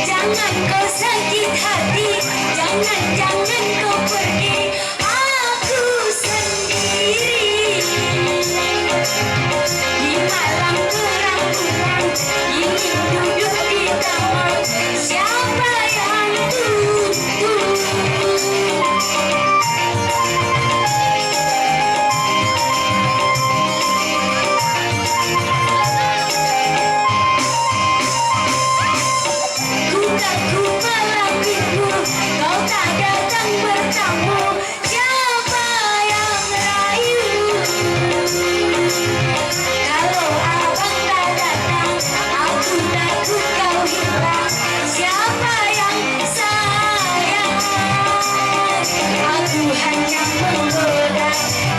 jangan jangan kau sakit hati, jangan kau pergi, aku sendiri. Di malam terang-terang ingin duduk di taman, siapa yang tunggu? Ku melangitmu, kau tak datang bertamu, siapa yang rayu? Kalau abang tak datang, aku takut kau hilang, siapa yang sayang? Aku hanya menggoda,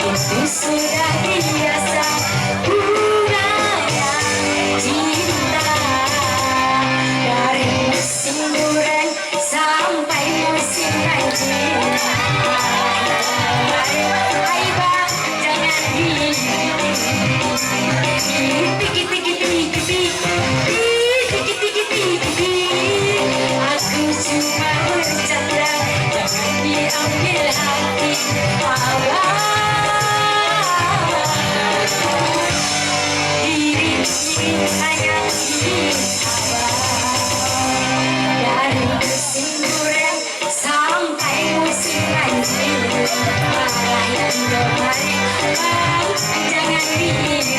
itu sudah biasa, bunganya cinta. Dari musim durian sampai musim banjir, hai bang, jangan aku cuma bercanda, jangan diambil hati abang. Diri hanya ingin dari musim durian sampai musim banjir, marah yang kemarin, jangan dipikir.